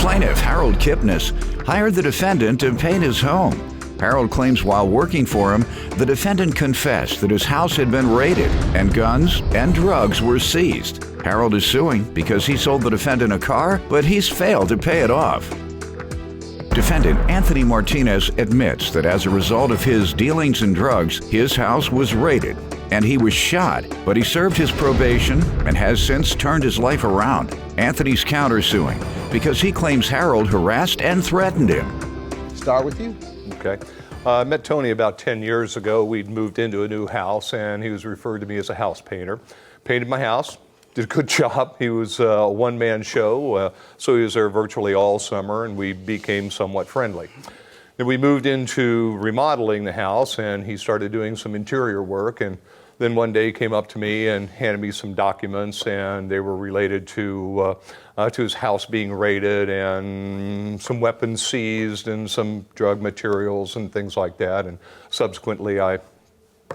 Plaintiff Harold Kipnis hired the defendant to paint his home. Harold claims while working for him, the defendant confessed that his house had been raided and guns and drugs were seized. Harold is suing because he sold the defendant a car, but he's failed to pay it off. Defendant Anthony Martinez admits that as a result of his dealings in drugs, his house was raided and he was shot, but he served his probation and has since turned his life around. Anthony's countersuing because he claims Harold harassed and threatened him. Start with you. Okay. I met Tony about 10 years ago. We'd moved into a new house, and he was referred to me as a house painter. Painted my house, did a good job. He was a one-man show, so he was there virtually all summer, and we became somewhat friendly. Then we moved into remodeling the house, and he started doing some interior work, and then one day he came up to me and handed me some documents, and they were related to his house being raided and some weapons seized and some drug materials and things like that. And subsequently, I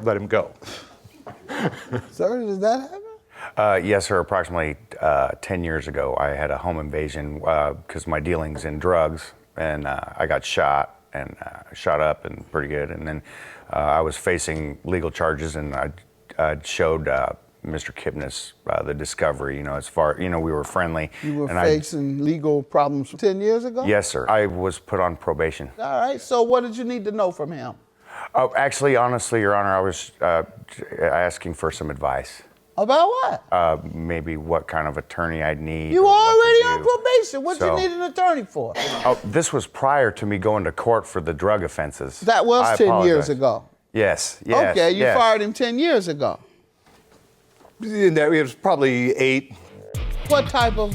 let him go. Sir, did that happen? Yes, sir. Approximately 10 years ago, I had a home invasion because my dealings in drugs, and I got shot and shot up and pretty good. And then I was facing legal charges, and I showed Mr. Kipnis the discovery. You know, as far we were friendly. You were and facing legal problems 10 years ago? Yes, sir. I was put on probation. All right. So what did you need to know from him? Oh, actually, honestly, Your Honor, I was asking for some advice. About what? Maybe what kind of attorney I'd need. You were already on probation. What you need an attorney for? Oh, this was prior to me going to court for the drug offenses. That was 10 years ago. Yes. Okay, you fired him 10 years ago. It was probably 8. What type of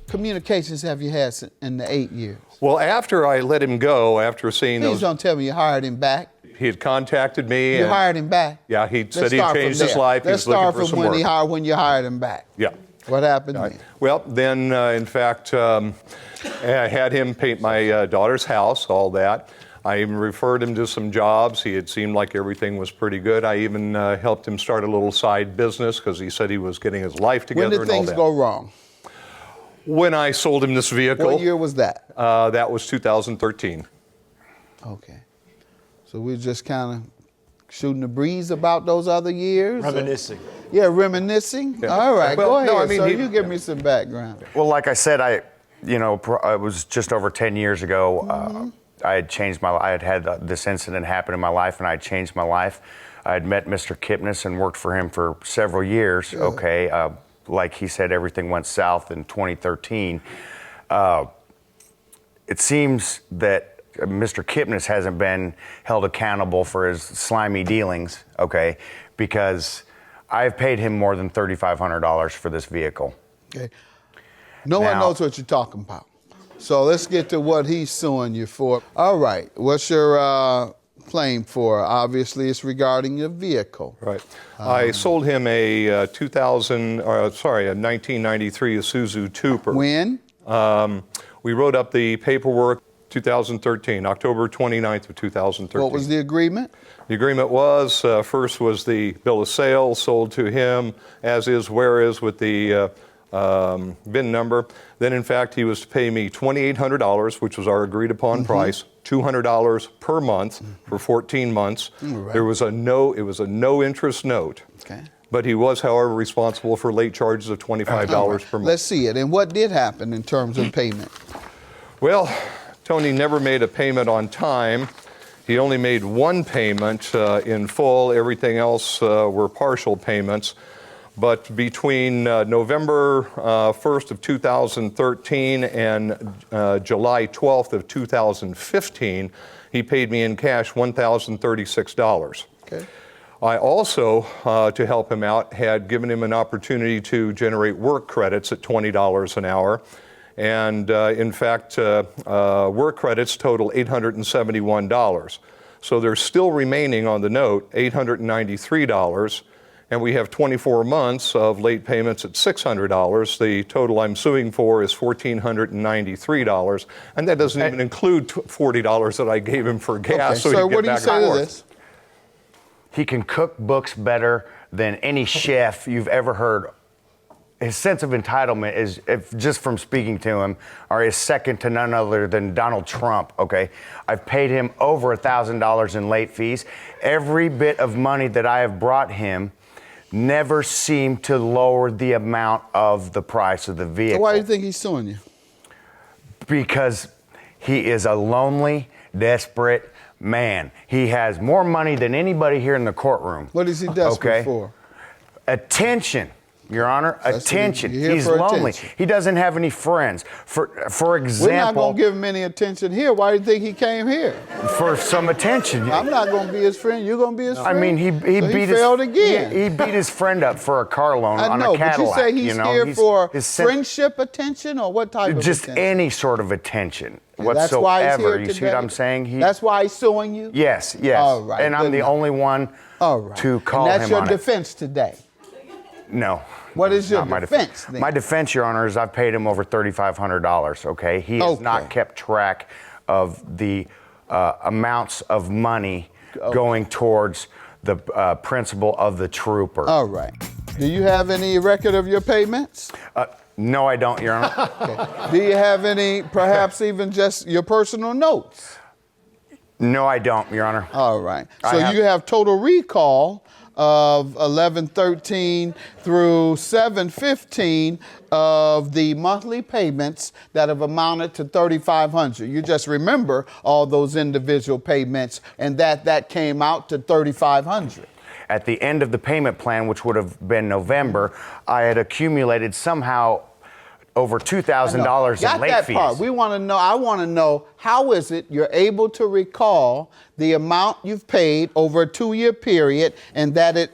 communications have you had in the 8 years? Well, after I let him go, after seeing Please don't tell me you hired him back. he had contacted me. You hired him back? Yeah, he said he changed his life. Let's start from when you hired him back. Yeah. What happened then? Well, then, in fact, I had him paint my daughter's house, all that. I even referred him to some jobs. He had seemed like everything was pretty good. I even helped him start a little side business because he said he was getting his life together. When did things go wrong? When I sold him this vehicle. What year was that? That was 2013. Okay. So we're just kind of shooting the breeze about those other years? Reminiscing. Yeah, reminiscing? Yeah. All right, go ahead. No, I mean, so you give me some background. Well, like I said, it was just over 10 years ago. I had changed my life. I had this incident happen in my life, and I had changed my life. I had met Mr. Kipnis and worked for him for several years. Good. Okay, like he said, everything went south in 2013. It seems that Mr. Kipnis hasn't been held accountable for his slimy dealings, okay, because I've paid him more than $3,500 for this vehicle. Okay. No one knows what you're talking about. So let's get to what he's suing you for. All right, what's your claim for? Obviously, it's regarding your vehicle. Right. I sold him a 1993 Isuzu Tupper. When? We wrote up the paperwork 2013, October 29th of 2013. What was the agreement? The agreement was, first was the bill of sale sold to him as is, where is with the VIN number. Then, in fact, he was to pay me $2,800, which was our agreed upon price, $200 per month for 14 months. Right. It was a no interest note. Okay. But he was, however, responsible for late charges of $25 per month. Let's see it. And what did happen in terms of payment? Well, Tony never made a payment on time. He only made one payment in full. Everything else were partial payments. But between November 1st of 2013 and July 12th of 2015, he paid me in cash $1,036. Okay. I also, to help him out, had given him an opportunity to generate work credits at $20 an hour. And in fact, work credits total $871. So there's still remaining on the note $893. And we have 24 months of late payments at $600. The total I'm suing for is $1,493, and that doesn't even include $40 that I gave him for gas. Okay. So what do you say to this? He can cook books better than any chef you've ever heard his sense of entitlement is, if just from speaking to him, is second to none other than Donald Trump, okay? I've paid him over $1,000 in late fees. Every bit of money that I have brought him never seemed to lower the amount of the price of the vehicle. So why do you think he's suing you? Because he is a lonely, desperate man. He has more money than anybody here in the courtroom. What is he desperate for? Attention, Your Honor, attention. He's lonely. Attention. He doesn't have any friends. For example, we're not going to give him any attention here. Why do you think he came here? For some attention. I'm not going to be his friend. You're going to be his friend. I mean, he failed again. He beat his friend up for a car loan on a Cadillac. But you say he's here for friendship attention, or what type of just attention? any sort of attention whatsoever. That's why he's here today? You see what I'm saying? That's why he's suing you? Yes. All right. And I'm the only one to call him on it. And that's your defense today? No. What is your defense then? My defense, Your Honor, is I've paid him over $3,500, okay? He has not kept track of the amounts of money going towards the principal of the trooper. All right. Do you have any record of your payments? No, I don't, Your Honor. Okay. Do you have any, perhaps even just your personal notes? No, I don't, Your Honor. All right. So you have total recall of 11/13 through 7/15 of the monthly payments that have amounted to $3,500. You just remember all those individual payments, and that came out to $3,500. At the end of the payment plan, which would have been November, I had accumulated somehow over $2,000 in late fees. Part. We want to know. I want to know, how is it you're able to recall the amount you've paid over a 2-year period, and that it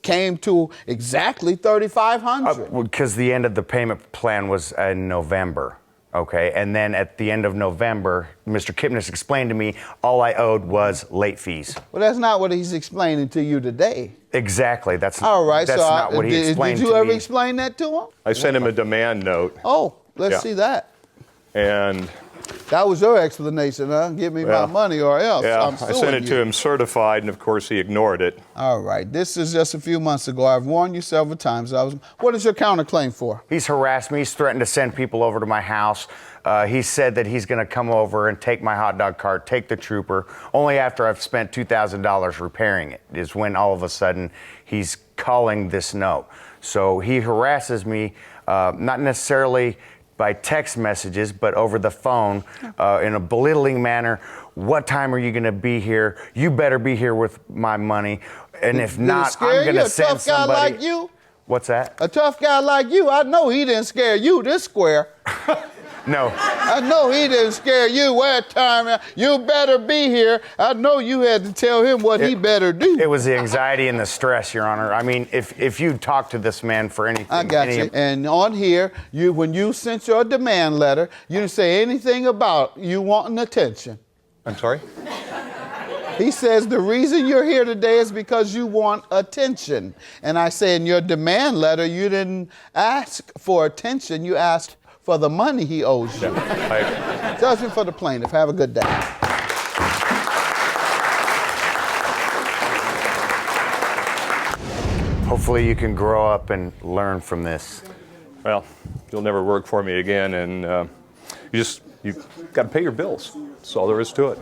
came to exactly $3,500? Because the end of the payment plan was in November. Okay, and then at the end of November, Mr. Kipnis explained to me all I owed was late fees. Well, that's not what he's explaining to you today. Exactly. That's all right. That's not what he explained to me. Did you ever explain that to him? I sent him a demand note. Oh, let's see that. And that was your explanation, huh? Give me my money or else. Yeah, I sent it to him certified, and of course he ignored it. All right. This is just a few months ago. I've warned you several times. What is your counterclaim for? He's harassed me. He's threatened to send people over to my house. He said that he's going to come over and take my hot dog cart, take the trooper. Only after I've spent $2,000 repairing it is when all of a sudden he's calling this note. So he harasses me, not necessarily by text messages, but over the phone in a belittling manner. What time are you going to be here? You better be here with my money. And if not, I'm going to send somebody. A tough guy like you? What's that? A tough guy like you. I know he didn't scare you this square. No. I know he didn't scare you. What time? You better be here. I know you had to tell him what he better do. It was the anxiety and the stress, Your Honor. I mean, if you talk to this man for anything. I got you. And on here, when you sent your demand letter, you didn't say anything about you wanting attention. I'm sorry? He says the reason you're here today is because you want attention. And I say in your demand letter, you didn't ask for attention. You asked for the money he owes you. Judgment for the plaintiff. Have a good day. Hopefully you can grow up and learn from this. Well, you'll never work for me again, and you got to pay your bills. That's all there is to it.